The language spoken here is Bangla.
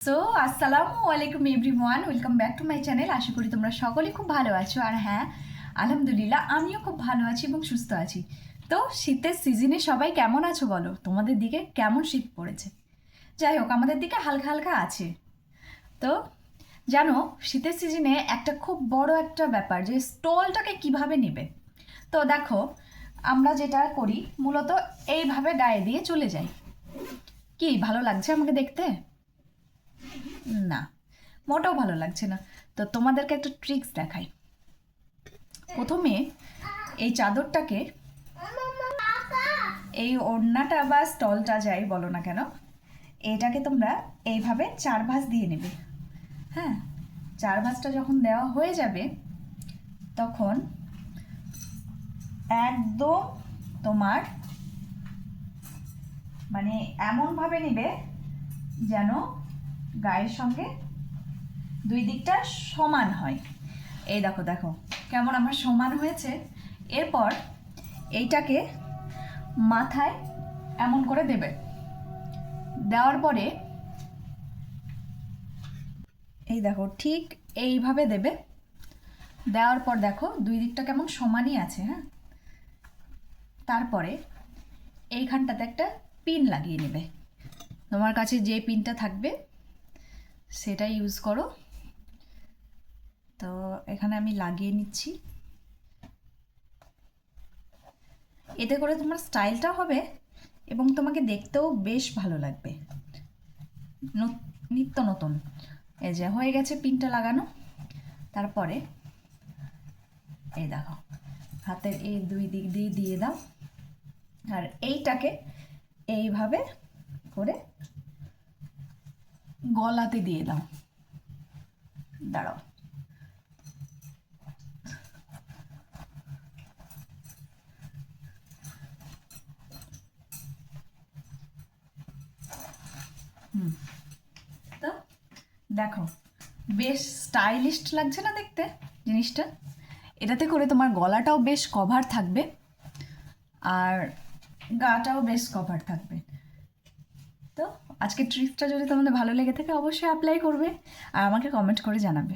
সো আসসালামু আলাইকুম everyone, welcome back to my channel. আশা করি তোমরা সকলে খুব ভালো আছো। আর হ্যাঁ, আলহামদুলিল্লাহ আমিও খুব ভালো আছি এবং সুস্থ আছি। তো শীতের সিজনে সবাই কেমন আছো বলো? তোমাদের দিকে কেমন শীত পড়েছে? যাই হোক, আমাদের দিকে হালকা হালকা আছে। তো জানো, শীতের সিজনে একটা খুব বড় একটা ব্যাপার যে স্টোলটাকে কিভাবে নেবে। তো দেখো, আমরা যেটা করি মূলত এইভাবে গায়ে দিয়ে চলে যাই। কি ভালো লাগছে আমাকে দেখতে? না, মোটেও ভালো লাগছে না। তো তোমাদেরকে একটা ট্রিক্স দেখাই। প্রথমে এই চাদরটাকে, এই ওড়নাটা বা স্টলটা যাই বলো না কেন, এটাকে তোমরা এইভাবে 4 ভাঁজ দিয়ে নেবে। হ্যাঁ, 4 ভাঁজটা যখন দেওয়া হয়ে যাবে তখন একদম তোমার মানে এমনভাবে নেবে যেন গায়ের সঙ্গে দুই দিকটা সমান হয়। এই দেখো দেখো কেমন আমার সমান হয়েছে। এরপর এইটাকে মাথায় এমন করে দেবে। দেওয়ার পরে এই দেখো ঠিক এইভাবে দেবে। দেওয়ার পর দেখো দুই দিকটা কেমন সমানই আছে। হ্যাঁ, তারপরে এইখানটাতে একটা পিন লাগিয়ে নেবে। তোমার কাছে যে পিনটা থাকবে সেটা ইউজ করো। তো এখানে আমি লাগিয়ে নিচ্ছি। এতে করে তোমার স্টাইলটা হবে এবং তোমাকে দেখতেও বেশ ভালো লাগবে, নিত্য নতুন। এই যে হয়ে গেছে পিনটা লাগানো। তারপরে এই দেখো হাতের এই দুই দিক দিয়ে দিয়ে দাও। আর এইটাকে এইভাবে করে গলাতে দিয়ে দাও। দাঁড়াও, তো দেখো বেশ স্টাইলিশ লাগছে না দেখতে জিনিসটা? এটাতে করে তোমার গলাটাও বেশ কভার থাকবে আর গাটাও বেশ কভার থাকবে। তো আজকে ট্রিপটা যদি তোমাদের ভালো লেগে থাকে অবশ্যই অ্যাপ্লাই করবে আর আমাকে কমেন্ট করে জানাবে।